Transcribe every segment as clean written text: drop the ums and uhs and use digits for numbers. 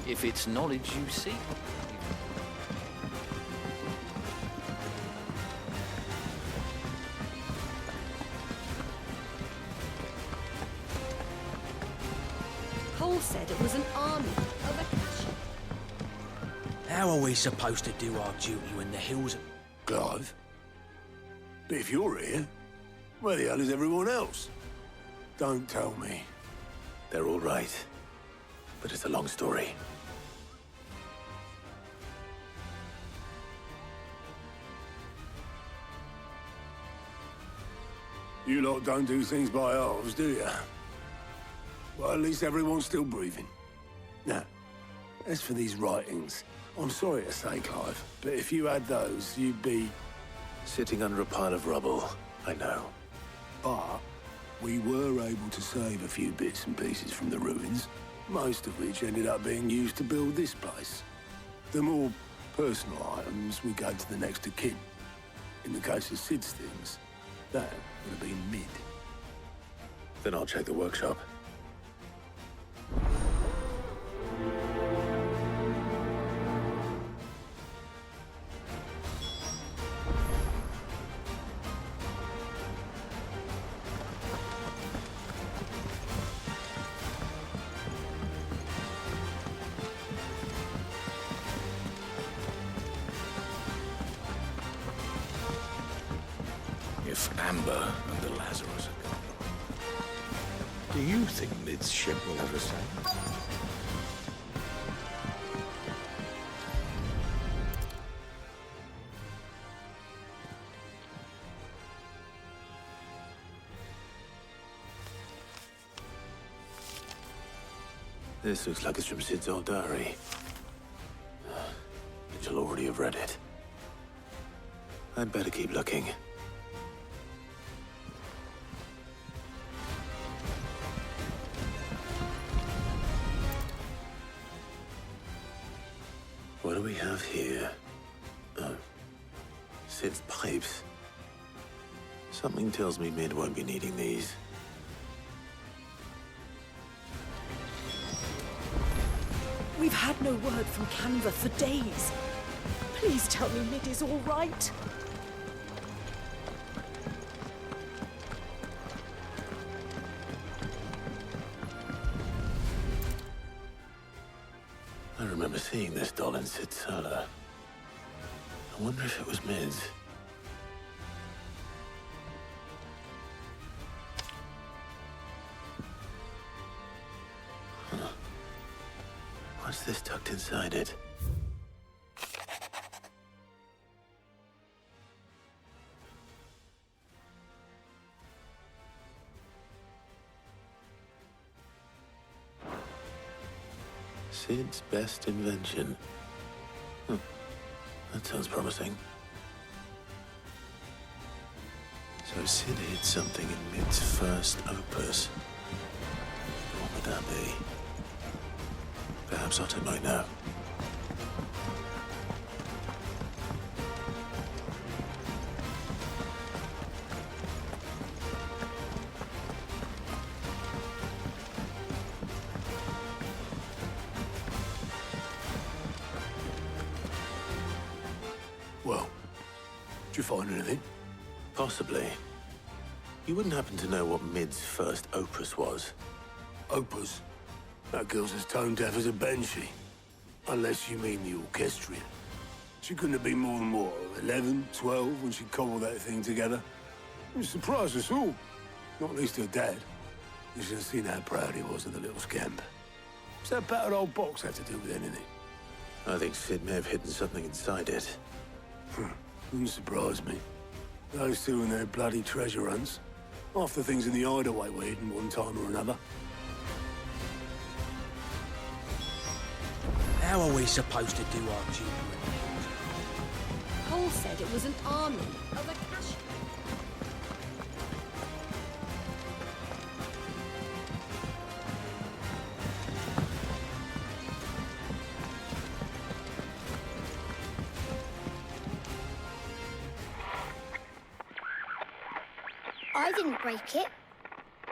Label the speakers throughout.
Speaker 1: If it's knowledge you seek.
Speaker 2: Cole said it was an army of Akashi.
Speaker 3: How are we supposed to do our duty when the hills are...
Speaker 4: Clive? But if you're here, where the hell is everyone else? Don't tell me.
Speaker 5: They're all right. But it's a long story.
Speaker 4: You lot don't do things by halves, do you? Well, at least everyone's still breathing. Now, as for these writings, I'm sorry to say, Clive, but if you had those, you'd be...
Speaker 5: Sitting under a pile of rubble, I know.
Speaker 4: But we were able to save a few bits and pieces from the ruins, most of which ended up being used to build this place. The more personal items we gave to the next of kin. In the case of Sid's things, that would have been mid.
Speaker 5: Then I'll check the workshop.
Speaker 6: If Amber and the Lazarus are gone, do you think Mid's ship will ever sail?
Speaker 5: This looks like it's from Sid's old diary. But you'll already have read it. I'd better keep looking. What do we have here? Oh. Sid's pipes. Something tells me Mid won't be needing these.
Speaker 2: We've had no word from Canva for days. Please tell me Mid is all right.
Speaker 5: I remember seeing this doll in Sid's cellar. I wonder if it was Mid's. Huh. What's this tucked inside it? Sid's best invention. That sounds promising. So Sid hid something in Mid's first opus. What would that be? Perhaps Otto might know.
Speaker 4: Well, did you find anything?
Speaker 5: Possibly. You wouldn't happen to know what Mid's first opus was?
Speaker 4: Opus? That girl's as tone deaf as a banshee. Unless you mean the orchestrion. She couldn't have been more than, what, 11, 12 when she cobbled that thing together? It surprised us all. Not least her dad. You should have seen how proud he was of the little scamp. What's that battered old box have to do with anything?
Speaker 5: I think Sid may have hidden something inside it.
Speaker 4: Wouldn't surprise me. Those two and their bloody treasure hunts. Half the things in the hideaway were hidden one time or another.
Speaker 3: How are we supposed to do our duty when the hills are...
Speaker 2: Cole said it was an army of Akashi.
Speaker 7: I didn't break it.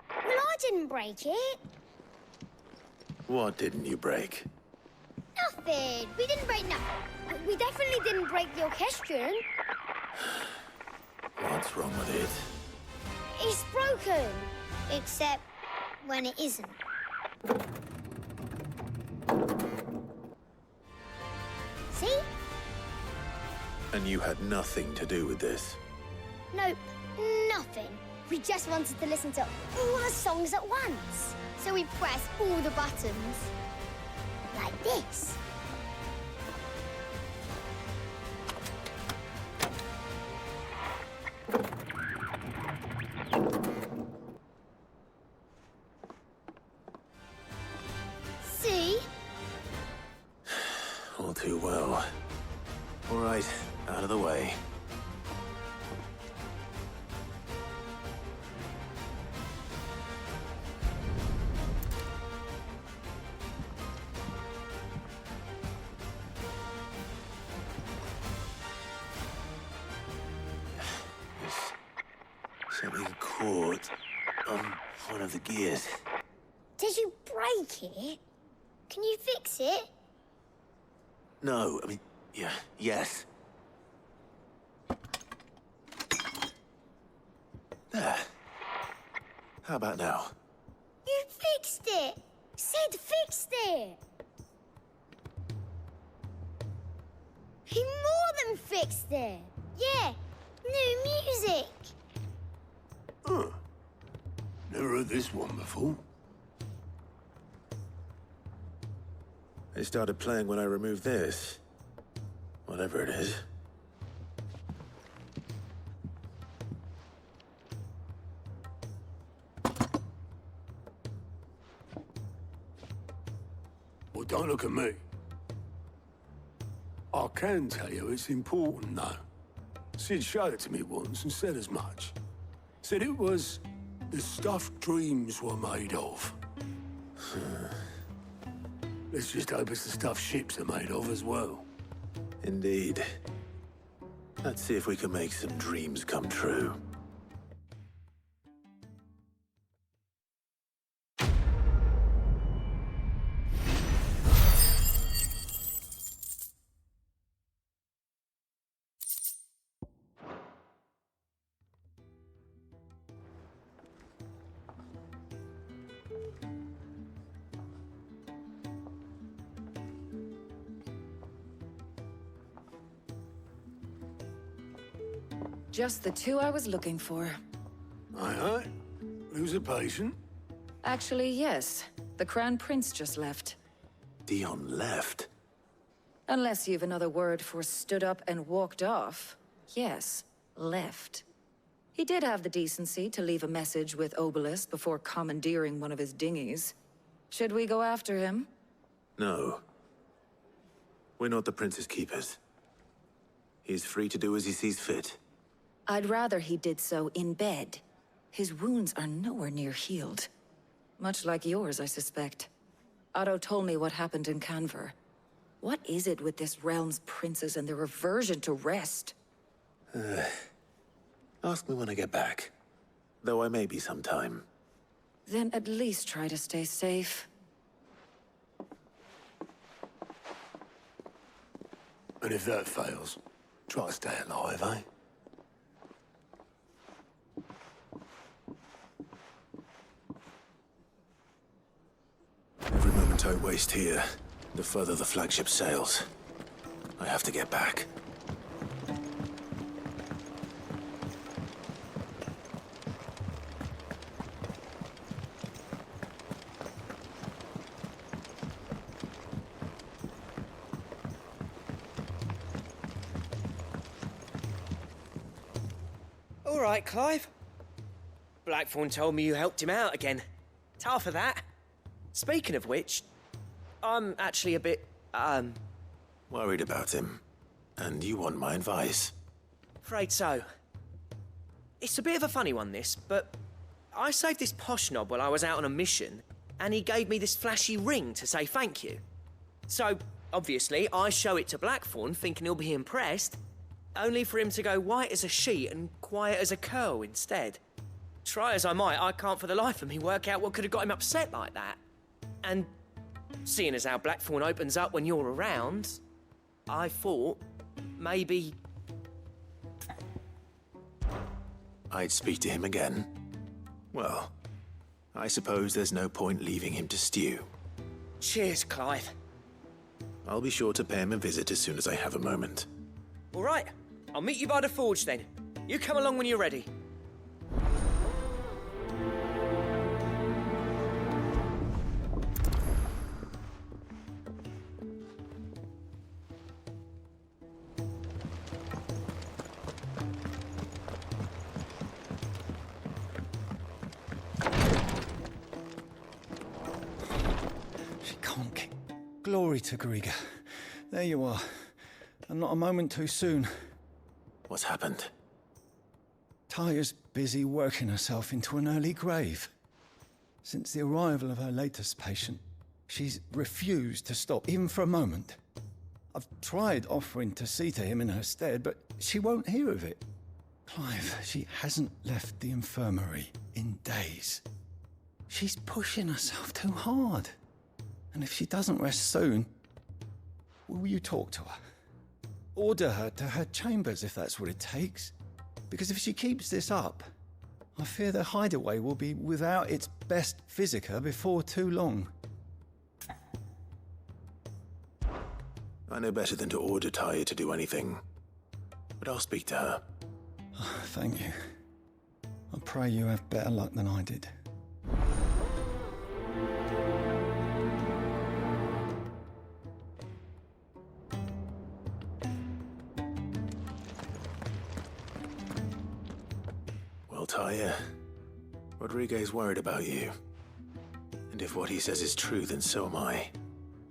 Speaker 7: Well, I didn't break it.
Speaker 5: What didn't you break?
Speaker 7: Nothing. We didn't break nothing. We definitely didn't break the orchestrion.
Speaker 5: What's wrong with it?
Speaker 7: It's broken. Except when it isn't. See?
Speaker 5: And you had nothing to do with this?
Speaker 7: Nope, nothing. We just wanted to listen to all the songs at once. So we pressed all the buttons. Like this. See?
Speaker 5: All too well. All right, out of the way. There's something caught on one of the gears.
Speaker 7: Did you break it? Can you fix it?
Speaker 5: No, I mean, yes. There. How about now?
Speaker 7: You fixed it! Sid fixed it! He more than fixed it! Yeah, new music!
Speaker 4: Huh. Never heard this one before.
Speaker 5: It started playing when I removed this. Whatever it is.
Speaker 4: Well, don't look at me. I can tell you it's important, though. Sid showed it to me once and said as much. Said it was the stuff dreams were made of. Let's just hope it's the stuff ships are made of as well.
Speaker 5: Indeed. Let's see if we can make some dreams come true.
Speaker 2: Just the two I was looking for.
Speaker 4: Aye, aye. Lose a patient.
Speaker 2: Actually, yes. The Crown Prince just left.
Speaker 5: Dion left.
Speaker 2: Unless you've another word for stood up and walked off. Yes, left. He did have the decency to leave a message with Obelisk before commandeering one of his dinghies. Should we go after him?
Speaker 5: No. We're not the Prince's keepers. He's free to do as he sees fit.
Speaker 2: I'd rather he did so in bed. His wounds are nowhere near healed. Much like yours, I suspect. Otto told me what happened in Canver. What is it with this realm's princes and their aversion to rest?
Speaker 5: Ask me when I get back. Though I may be sometime.
Speaker 2: Then at least try to stay safe.
Speaker 4: And if that fails, try to stay alive, eh?
Speaker 5: Every moment I waste here, the further the flagship sails. I have to get back.
Speaker 1: All right, Clive. Blackthorn told me you helped him out again. Tough of that. Speaking of which, I'm actually a bit,
Speaker 5: Worried about him. And you want my advice?
Speaker 1: afraid so. It's a bit of a funny one, this, but I saved this posh knob while I was out on a mission, and he gave me this flashy ring to say thank you. So, obviously, I show it to Blackthorn, thinking he'll be impressed, only for him to go white as a sheet and quiet as a curl instead. Try as I might, I can't for the life of me work out what could have got him upset like that. And seeing as how Blackthorn opens up when you're around, I thought maybe...
Speaker 5: I'd speak to him again. Well, I suppose there's no point leaving him to stew.
Speaker 1: Cheers, Clive.
Speaker 5: I'll be sure to pay him a visit as soon as I have a moment.
Speaker 1: All right, I'll meet you by the forge then. You come along when you're ready.
Speaker 6: Glory to Griga. There you are. And not a moment too soon.
Speaker 5: What's happened?
Speaker 6: Taya's busy working herself into an early grave. Since the arrival of her latest patient, she's refused to stop, even for a moment. I've tried offering to see to him in her stead, but she won't hear of it. Clive, she hasn't left the infirmary in days. She's pushing herself too hard. And if she doesn't rest soon, will you talk to her? Order her to her chambers if that's what it takes. Because if she keeps this up, I fear the hideaway will be without its best physica before too long.
Speaker 5: I know better than to order Taya to do anything. But I'll speak to her.
Speaker 6: Thank you. I pray you have better luck than I did.
Speaker 5: Taya, Rodriguez worried about you. And if what he says is true, then so am I.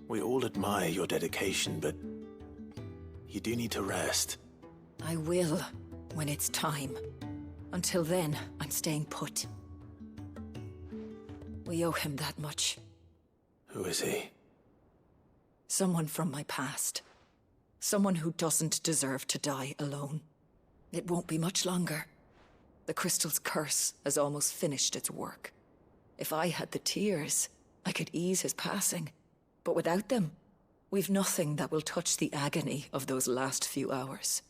Speaker 5: We all admire your dedication, but you do need to rest.
Speaker 2: I will, when it's time. Until then, I'm staying put. We owe him that much.
Speaker 5: Who is he?
Speaker 2: Someone from my past. Someone who doesn't deserve to die alone. It won't be much longer. The crystal's curse has almost finished its work. If I had the tears, I could ease his passing. But without them, we've nothing that will touch the agony of those last few hours.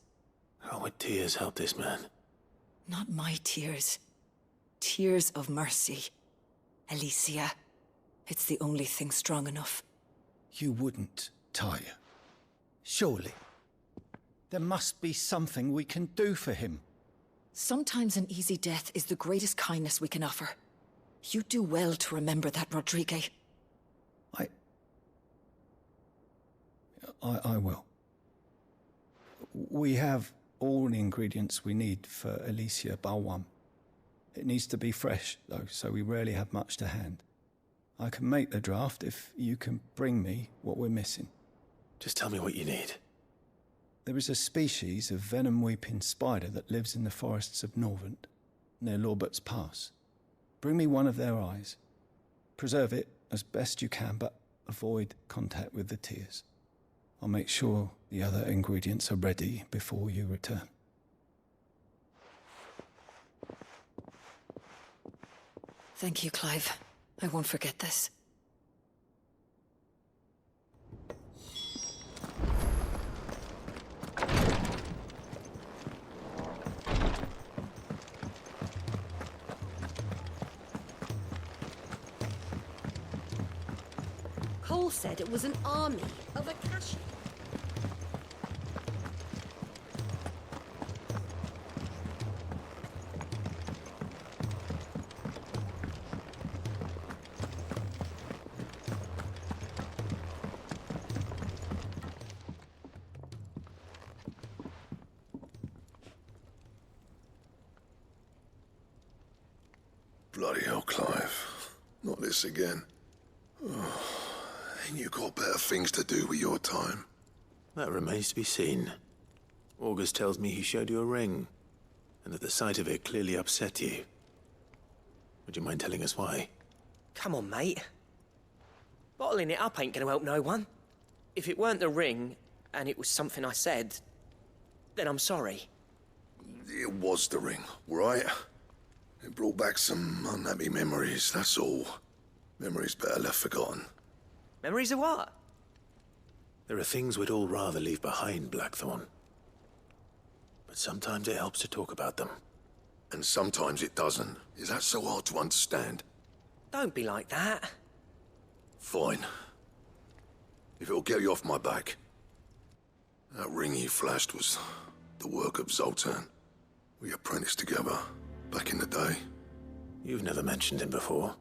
Speaker 5: How would tears help this man?
Speaker 2: Not my tears. Tears of mercy. Alicia, it's the only thing strong enough.
Speaker 6: You wouldn't, Taya. Surely. There must be something we can do for him.
Speaker 2: Sometimes an easy death is the greatest kindness we can offer. You do well to remember that, Rodrigue.
Speaker 6: I will. We have all the ingredients we need for Alicia Balwam. It needs to be fresh, though, so we rarely have much to hand. I can make the draft if you can bring me what we're missing.
Speaker 5: Just tell me what you need.
Speaker 6: There is a species of venom-weeping spider that lives in the forests of Norvent, near Lorbert's Pass. Bring me one of their eyes. Preserve it as best you can, but avoid contact with the tears. I'll make sure the other ingredients are ready before you return.
Speaker 2: Thank you, Clive. I won't forget this.
Speaker 8: Cole said it was an army of Akashi.
Speaker 9: Bloody hell, Clive. Not this again. Ain't you got better things to do with your time?
Speaker 5: That remains to be seen. August tells me he showed you a ring, and that the sight of it clearly upset you. Would you mind telling us why?
Speaker 1: Come on, mate. Bottling it up ain't gonna help no one. If it weren't the ring, and it was something I said, then I'm sorry.
Speaker 9: It was the ring, right? It brought back some unhappy memories, that's all. Memories better left forgotten.
Speaker 1: Memories of what?
Speaker 5: There are things we'd all rather leave behind, Blackthorn. But sometimes it helps to talk about them.
Speaker 9: And sometimes it doesn't. Is that so hard to understand?
Speaker 1: Don't be like that.
Speaker 9: Fine. If it'll get you off my back. That ring you flashed was the work of Zoltan. We apprenticed together back in the day.
Speaker 5: You've never mentioned him before.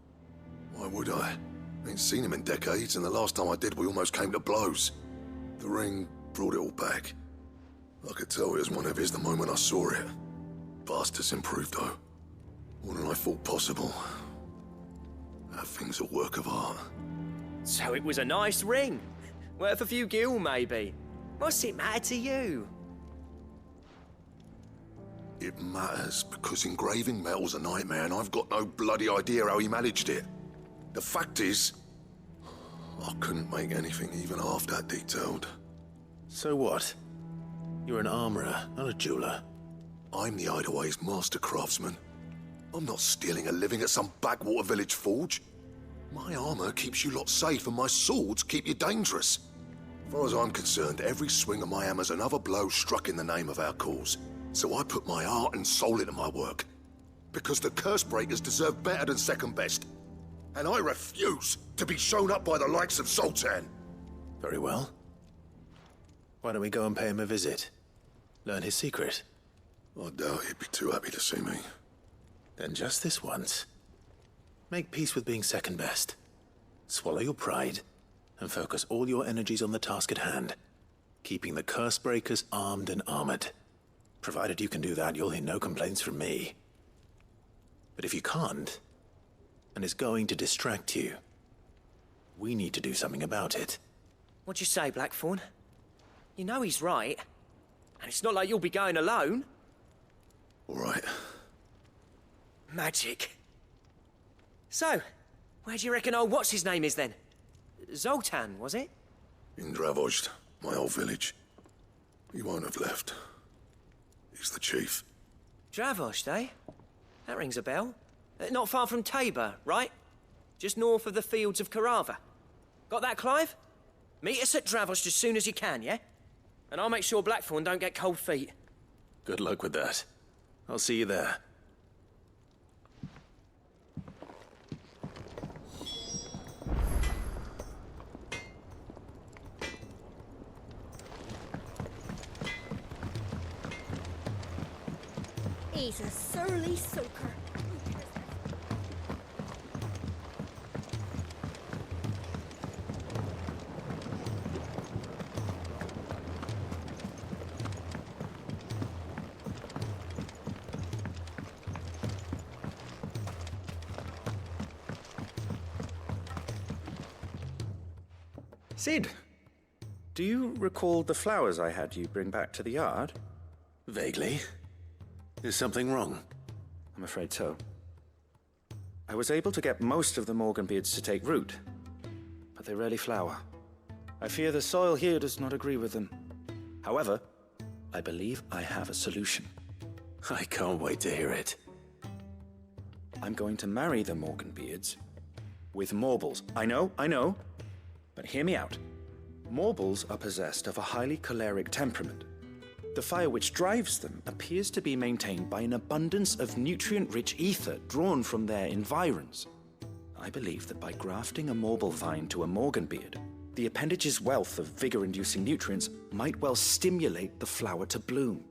Speaker 9: Why would I? Ain't seen him in decades, and the last time I did, we almost came to blows. The ring brought it all back. I could tell it was one of his the moment I saw it. Bastard's improved, though. More than I thought possible. That thing's a work of art.
Speaker 1: So it was a nice ring. Worth a few gil, maybe. What's it matter to you?
Speaker 9: It matters because engraving metal's a nightmare, and I've got no bloody idea how he managed it. The fact is, I couldn't make anything even half that detailed.
Speaker 5: So what? You're an armorer, not a jeweler.
Speaker 9: I'm the Hideaway's master craftsman. I'm not stealing a living at some backwater village forge. My armor keeps you lot safe, and my swords keep you dangerous. As far as I'm concerned, every swing of my hammer's another blow struck in the name of our cause. So I put my heart and soul into my work. Because the curse breakers deserve better than second best. And I refuse to be shown up by the likes of Zoltan.
Speaker 5: Very well. Why don't we go and pay him a visit? Learn his secret.
Speaker 9: I doubt he'd be too happy to see me.
Speaker 5: Then just this once. Make peace with being second best. Swallow your pride, and focus all your energies on the task at hand. Keeping the curse breakers armed and armored. Provided you can do that, you'll hear no complaints from me. But if you can't, and it's going to distract you, we need to do something about it.
Speaker 1: What'd you say, Blackthorn? You know he's right. And it's not like you'll be going alone.
Speaker 9: All right.
Speaker 1: Magic. So, where do you reckon old what's-his-name is then? Zoltan, was it?
Speaker 9: In Dravozd, my old village. He won't have left. He's the chief.
Speaker 1: Dravozd, eh? That rings a bell. Not far from Tabor, right? Just north of the fields of Carava. Got that, Clive? Meet us at Dravozd as soon as you can, yeah? And I'll make sure Blackthorn don't get cold feet.
Speaker 5: Good luck with that. I'll see you there.
Speaker 8: He's a surly soaker.
Speaker 10: Sid, do you recall the flowers I had you bring back to the yard?
Speaker 5: Vaguely. Is something wrong?
Speaker 10: I'm afraid so. I was able to get most of the Morganbeards to take root, but they rarely flower. I fear the soil here does not agree with them. However, I believe I have a solution.
Speaker 5: I can't wait to hear it.
Speaker 10: I'm going to marry the Morganbeards with Morbols. I know, but hear me out. Morbols are possessed of a highly choleric temperament. The fire which drives them appears to be maintained by an abundance of nutrient-rich ether drawn from their environs. I believe that by grafting a Morbol vine to a Morganbeard, the appendage's wealth of vigor-inducing nutrients might well stimulate the flower to bloom.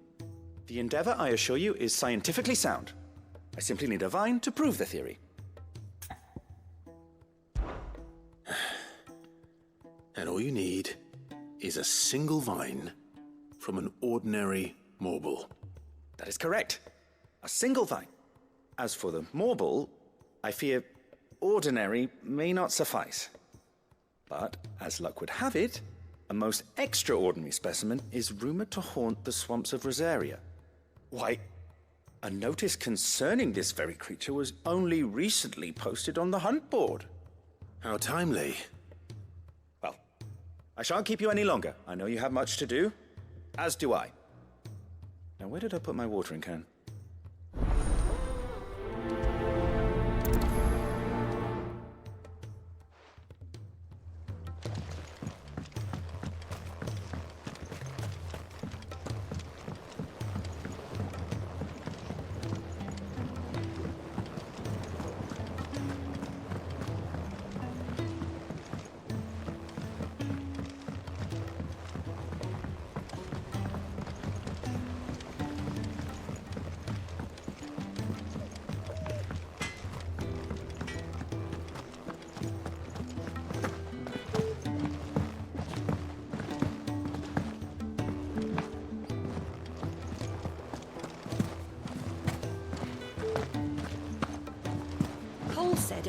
Speaker 10: The endeavor, I assure you, is scientifically sound. I simply need a vine to prove the theory.
Speaker 5: And all you need is a single vine from an ordinary Morbol.
Speaker 10: That is correct. A single vine. As for the Morbol, I fear ordinary may not suffice. But, as luck would have it, a most extraordinary specimen is rumored to haunt the swamps of Rosaria. Why, a notice concerning this very creature was only recently posted on the hunt board.
Speaker 5: How timely.
Speaker 10: Well, I shan't keep you any longer. I know you have much to do. As do I. Now, where did I put my watering can?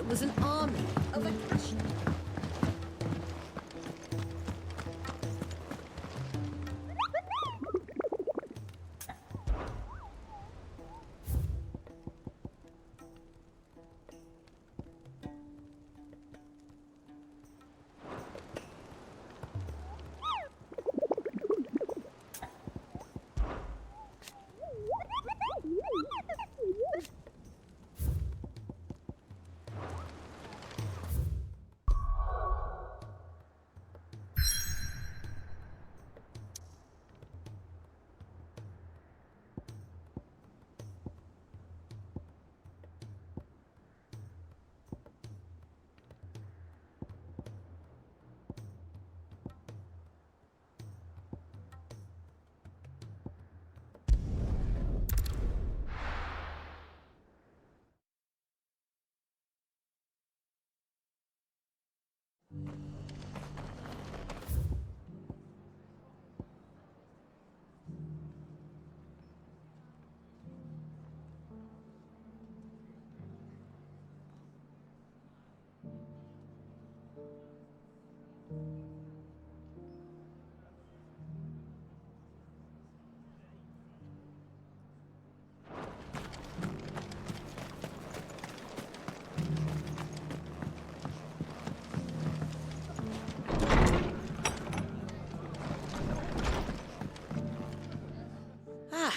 Speaker 8: It was an army of Acacia.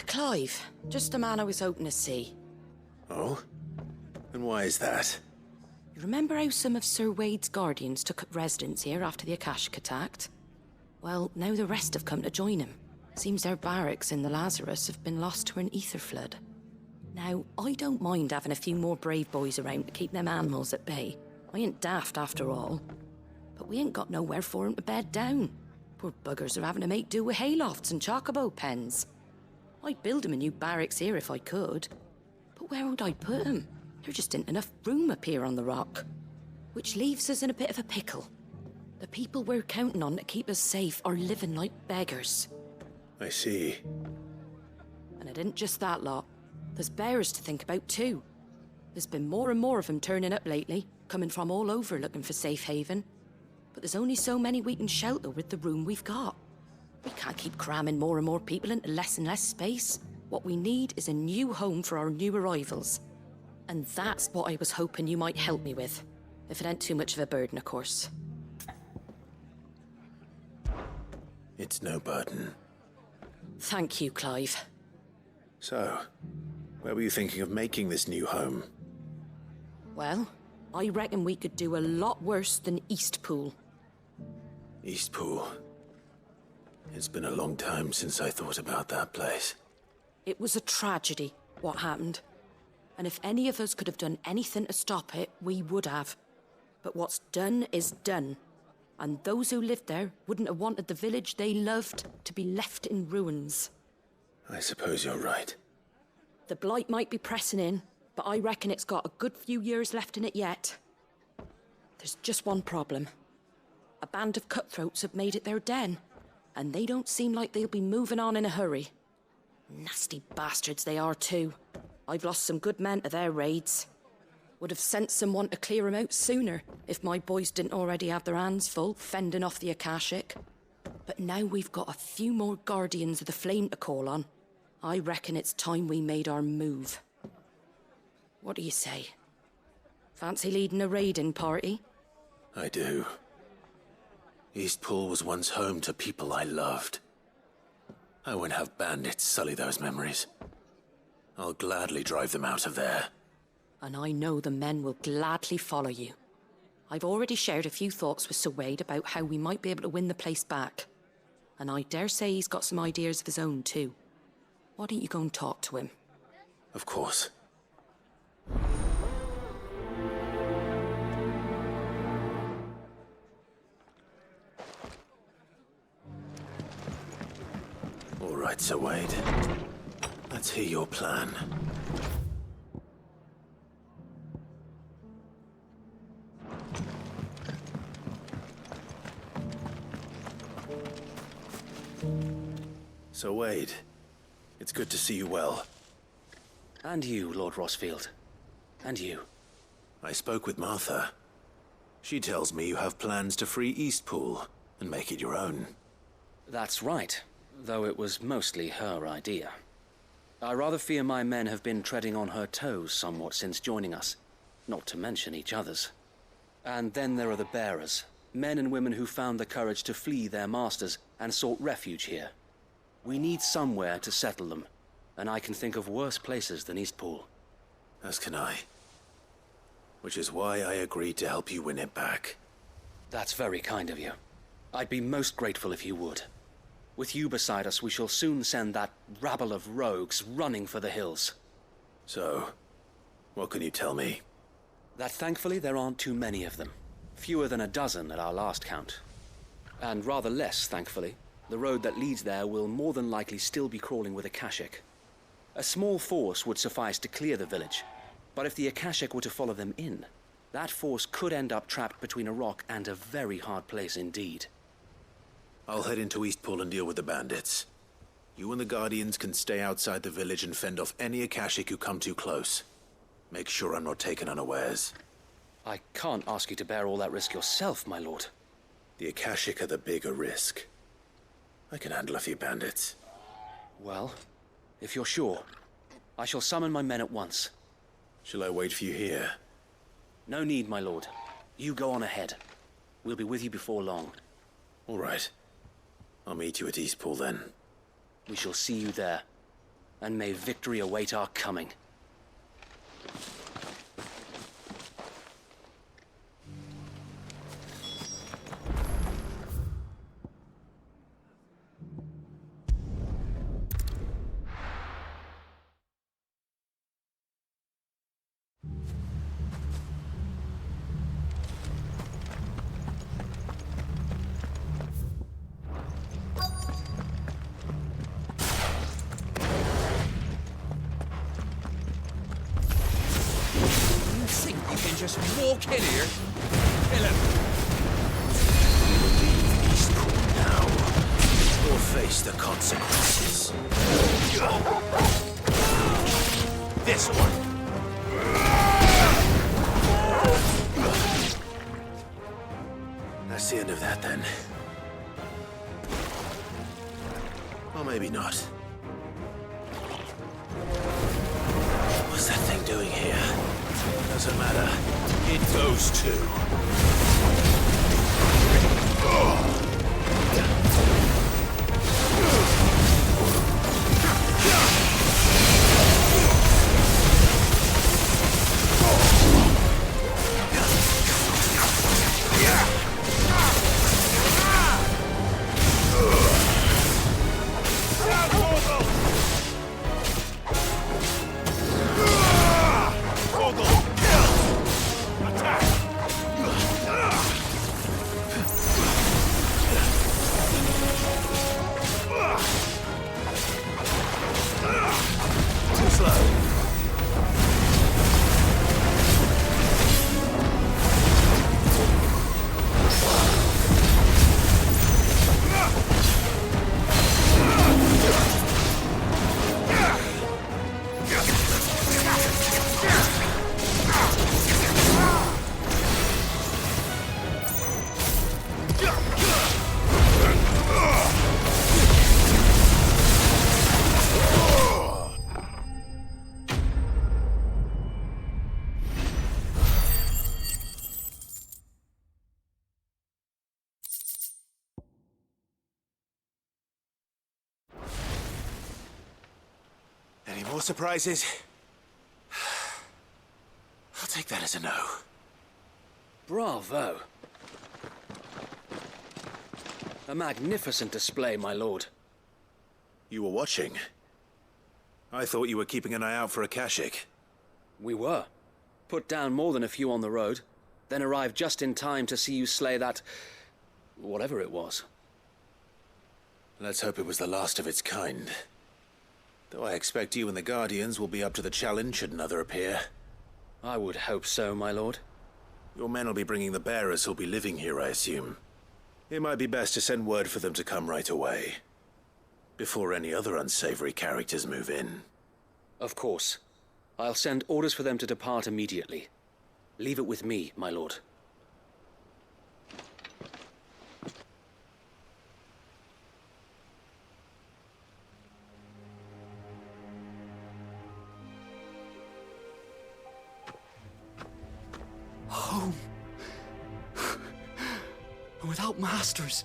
Speaker 11: Clive, just the man I was hoping to see.
Speaker 5: Oh? And why is that?
Speaker 11: You remember how some of Sir Wade's guardians took up residence here after the Akashic attacked? Well, now the rest have come to join him. Seems their barracks in the Lazarus have been lost to an ether flood. Now, I don't mind having a few more brave boys around to keep them animals at bay. I ain't daft after all. But we ain't got nowhere for 'em to bed down. Poor buggers are having to make do with haylofts and chocobo pens. I'd build 'em a new barracks here if I could. But where would I put 'em? There just ain't enough room up here on the rock. Which leaves us in a bit of a pickle. The people we're counting on to keep us safe are living like beggars.
Speaker 5: I see.
Speaker 11: And it ain't just that lot. There's bears to think about too. There's been more and more of them turning up lately, coming from all over looking for safe haven. But there's only so many we can shelter with the room we've got. We can't keep cramming more and more people into less and less space. What we need is a new home for our new arrivals. And that's what I was hoping you might help me with. If it ain't too much of a burden, of course.
Speaker 5: It's no burden.
Speaker 11: Thank you, Clive.
Speaker 5: So, where were you thinking of making this new home?
Speaker 11: Well, I reckon we could do a lot worse than Eastpool.
Speaker 5: Eastpool. It's been a long time since I thought about that place.
Speaker 11: It was a tragedy, what happened. And if any of us could have done anything to stop it, we would have. But what's done is done. And those who lived there wouldn't have wanted the village they loved to be left in ruins.
Speaker 5: I suppose you're right.
Speaker 11: The blight might be pressing in, but I reckon it's got a good few years left in it yet. There's just one problem. A band of cutthroats have made it their den, and they don't seem like they'll be moving on in a hurry. Nasty bastards they are too. I've lost some good men to their raids. Would have sent someone to clear 'em out sooner if my boys didn't already have their hands full fending off the Akashic. But now we've got a few more guardians of the flame to call on. I reckon it's time we made our move. What do you say? Fancy leading a raiding party?
Speaker 5: I do. Eastpool was once home to people I loved. I won't have bandits sully those memories. I'll gladly drive them out of there.
Speaker 11: And I know the men will gladly follow you. I've already shared a few thoughts with Sir Wade about how we might be able to win the place back. And I dare say he's got some ideas of his own too. Why don't you go and talk to him?
Speaker 5: Of course. All right, Sir Wade. Let's hear your plan. So, Wade, it's good to see you well.
Speaker 3: And you, Lord Rossfield. And you.
Speaker 5: I spoke with Martha. She tells me you have plans to free Eastpool and make it your own.
Speaker 12: That's right, though it was mostly her idea. I rather fear my men have been treading on her toes somewhat since joining us, not to mention each other's. And then there are the bearers, men and women who found the courage to flee their masters and sought refuge here. We need somewhere to settle them, and I can think of worse places than Eastpool.
Speaker 5: As can I. Which is why I agreed to help you win it back.
Speaker 12: That's very kind of you. I'd be most grateful if you would. With you beside us, we shall soon send that rabble of rogues running for the hills.
Speaker 5: So, what can you tell me?
Speaker 12: That thankfully there aren't too many of them. Fewer than a dozen at our last count. And rather less, thankfully, the road that leads there will more than likely still be crawling with Akashic. A small force would suffice to clear the village, but if the Akashic were to follow them in, that force could end up trapped between a rock and a very hard place indeed.
Speaker 5: I'll head into Eastpool and deal with the bandits. You and the Guardians can stay outside the village and fend off any Akashic who come too close. Make sure I'm not taken unawares.
Speaker 12: I can't ask you to bear all that risk yourself, my lord.
Speaker 5: The Akashic are the bigger risk. I can handle a few bandits.
Speaker 12: Well, if you're sure, I shall summon my men at once.
Speaker 5: Shall I wait for you here?
Speaker 12: No need, my lord. You go on ahead. We'll be with you before long.
Speaker 5: All right. I'll meet you at Eastpool then.
Speaker 12: We shall see you there. And may victory await our coming.
Speaker 3: Just walk in here. Kill him.
Speaker 5: We will leave Eastpool now, or face the consequences. This one. That's the end of that, then. Or maybe not. What's that thing doing here? Doesn't matter. It goes too. Any more surprises? I'll take that as a no.
Speaker 12: Bravo. A magnificent display, my lord.
Speaker 5: You were watching? I thought you were keeping an eye out for Akashic.
Speaker 12: We were. Put down more than a few on the road, then arrived just in time to see you slay that... whatever it was.
Speaker 5: Let's hope it was the last of its kind. Though I expect you and the Guardians will be up to the challenge should another appear.
Speaker 12: I would hope so, my lord.
Speaker 5: Your men will be bringing the bearers who'll be living here, I assume. It might be best to send word for them to come right away, before any other unsavory characters move in.
Speaker 12: Of course. I'll send orders for them to depart immediately. Leave it with me, my lord.
Speaker 13: Home. Without masters.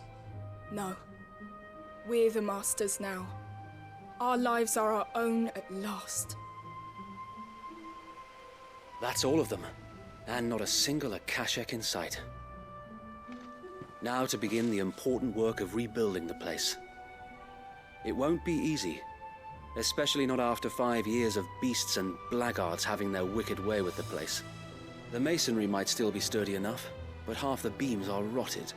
Speaker 14: No. We're the masters now. Our lives are our own at last.
Speaker 12: That's all of them. And not a single Akashek in sight. Now to begin the important work of rebuilding the place. It won't be easy. Especially not after 5 years of beasts and blackguards having their wicked way with the place. The masonry might still be sturdy enough, but half the beams are rotted.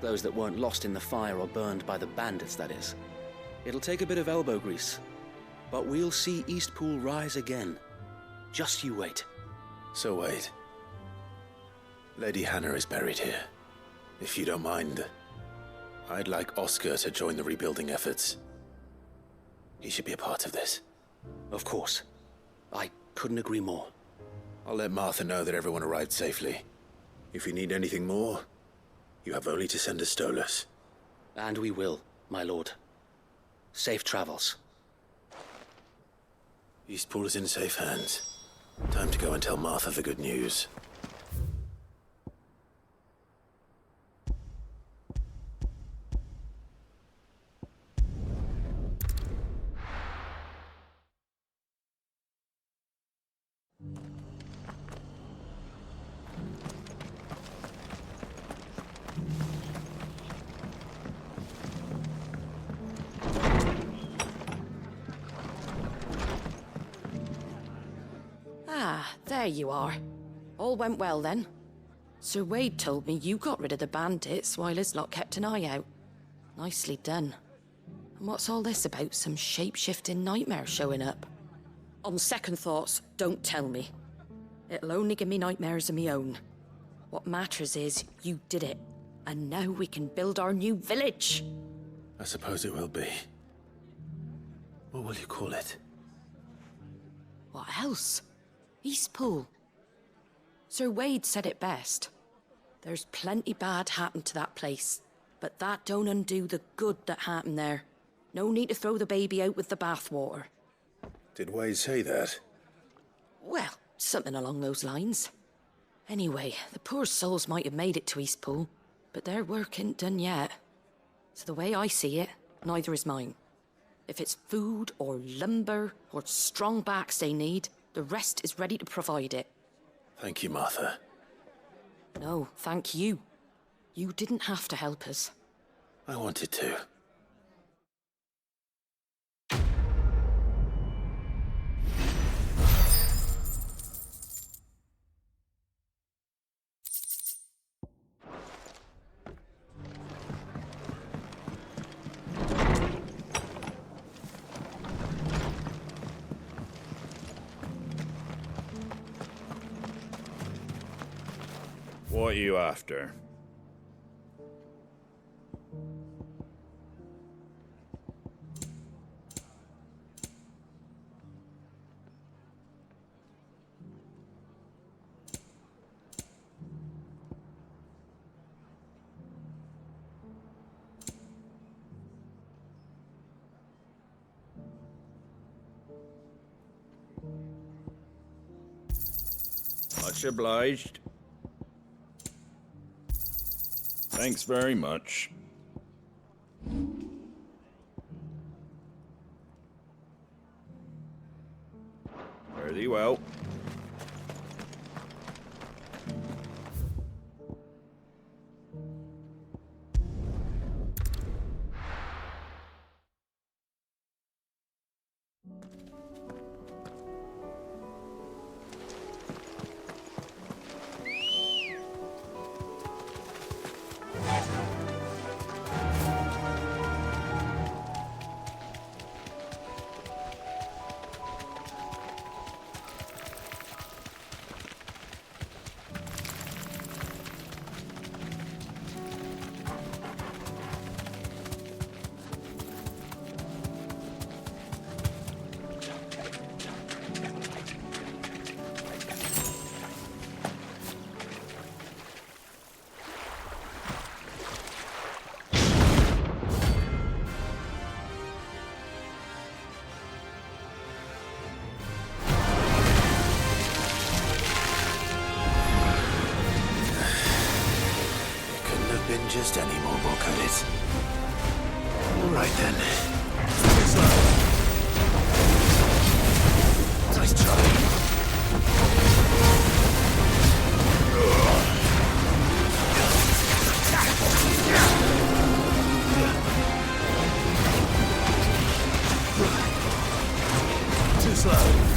Speaker 12: Those that weren't lost in the fire or burned by the bandits, that is. It'll take a bit of elbow grease, but we'll see Eastpool rise again. Just you wait.
Speaker 5: So wait. Lady Hannah is buried here. If you don't mind, I'd like Oscar to join the rebuilding efforts. He should be a part of this.
Speaker 12: Of course. I couldn't agree more.
Speaker 5: I'll let Martha know that everyone arrived safely. If you need anything more, you have only to send a Stolas.
Speaker 12: And we will, my lord. Safe travels.
Speaker 5: Eastpool is in safe hands. Time to go and tell Martha the good news.
Speaker 11: There you are. All went well then. Sir Wade told me you got rid of the bandits while his lot kept an eye out. Nicely done. And what's all this about some shape-shifting nightmare showing up? On second thoughts, don't tell me. It'll only give me nightmares of my own. What matters is you did it. And now we can build our new village.
Speaker 5: I suppose it will be. What will you call it?
Speaker 11: What else? Eastpool. Sir Wade said it best. There's plenty bad happened to that place, but that don't undo the good that happened there. No need to throw the baby out with the bathwater.
Speaker 5: Did Wade say that?
Speaker 11: Well, something along those lines. Anyway, the poor souls might have made it to Eastpool, but their work ain't done yet. So the way I see it, neither is mine. If it's food or lumber or strong backs they need, the rest is ready to provide it.
Speaker 5: Thank you, Martha.
Speaker 11: No, thank you. You didn't have to help us.
Speaker 5: I wanted to.
Speaker 15: What are you after? Much obliged. Thanks very much. Fare thee well.
Speaker 5: have been just any Morbol, could it? All right then. Nice try. Too slow.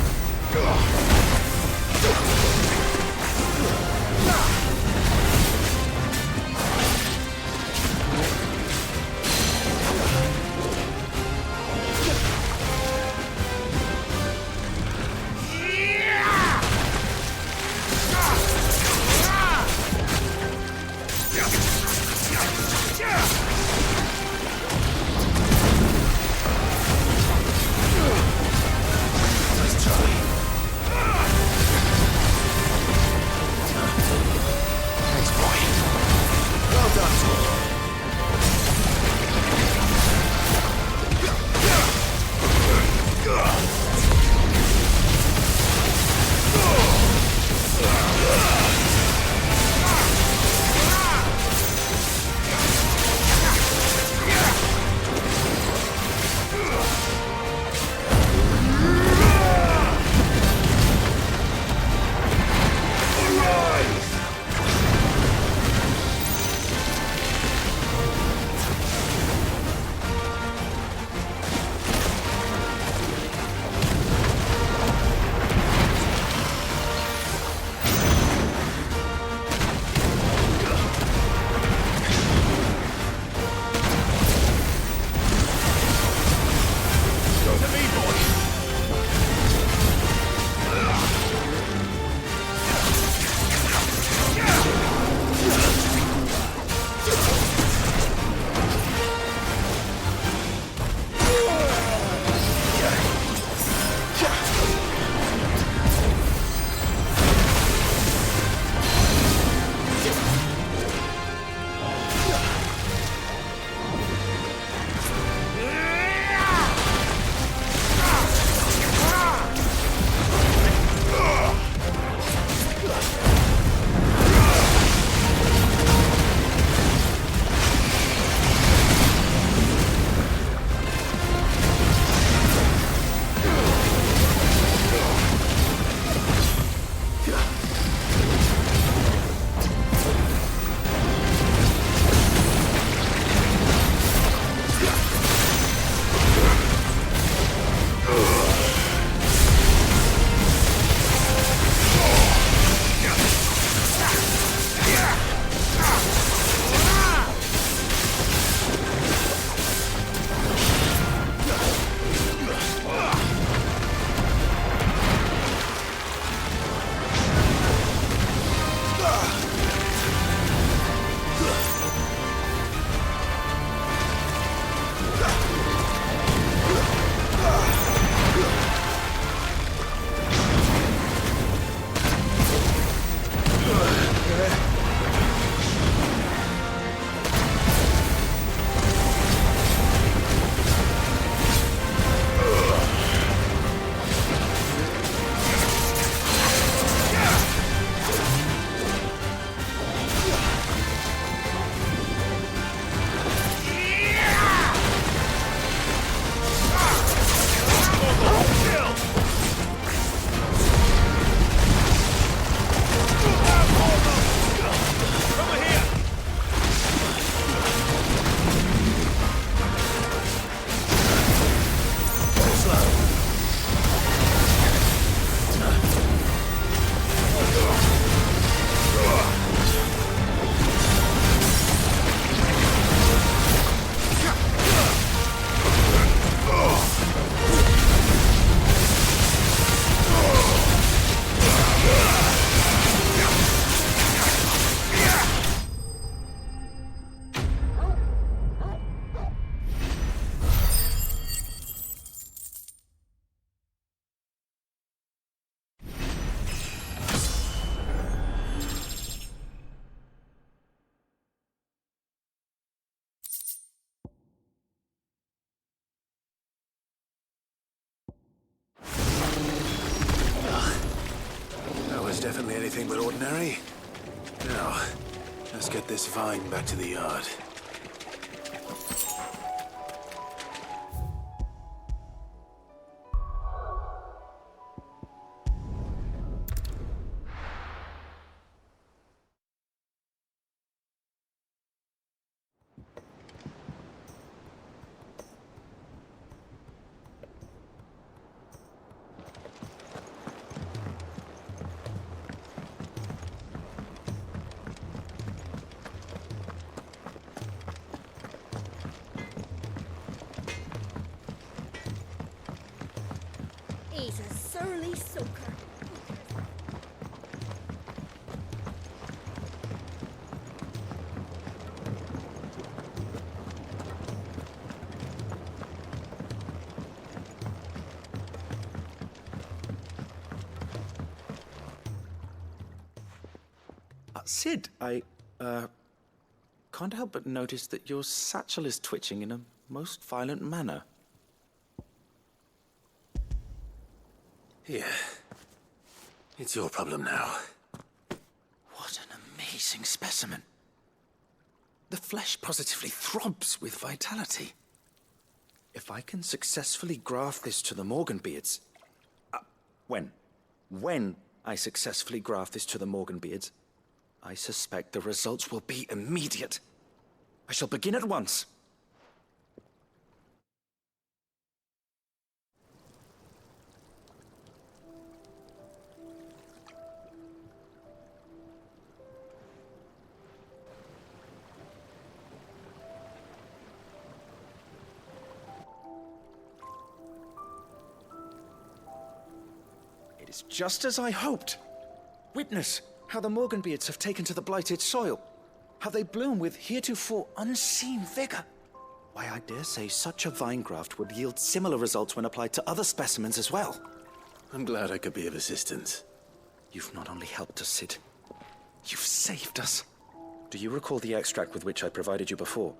Speaker 5: Definitely anything but ordinary. Now, Let's get this vine back to the yard.
Speaker 8: He's a surly soaker.
Speaker 10: Sid, I can't help but notice that your satchel is twitching in a most violent manner.
Speaker 5: Here. It's your problem now.
Speaker 10: What an amazing specimen. The flesh positively throbs with vitality. If I can successfully graft this to the Morganbeards... When I successfully graft this to the Morganbeards, I suspect the results will be immediate. I shall begin at once. It is just as I hoped. Witness how the Morganbeards have taken to the blighted soil. How they bloom with heretofore unseen vigor. Why, I dare say such a vine graft would yield similar results when applied to other specimens as well.
Speaker 5: I'm glad I could be of assistance.
Speaker 10: You've not only helped us, Sid, you've saved us. Do you recall the extract with which I provided you before?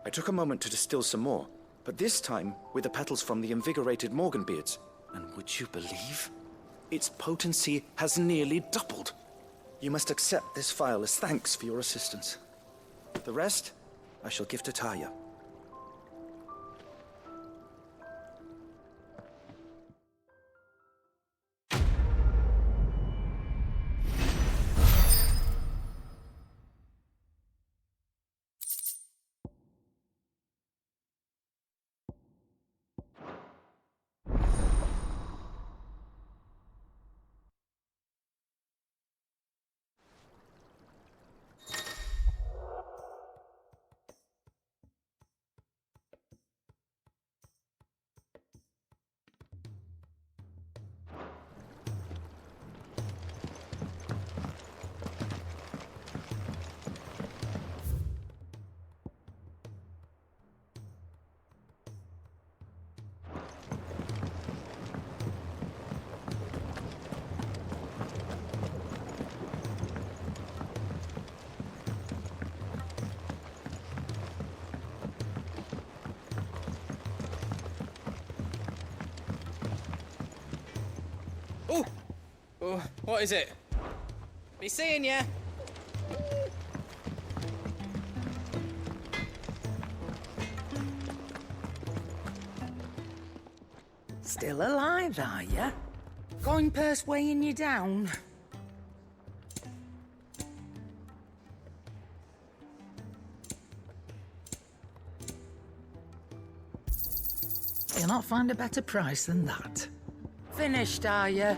Speaker 10: I took a moment to distill some more, but this time with the petals from the invigorated Morganbeards. And would you believe? Its potency has nearly doubled. You must accept this vial as thanks for your assistance. The rest, I shall give to Taya.
Speaker 16: Oh, what is it? Be seeing ya.
Speaker 17: Still alive, are ya? Going purse weighing you down? You'll not find a better price than that. Finished, are ya?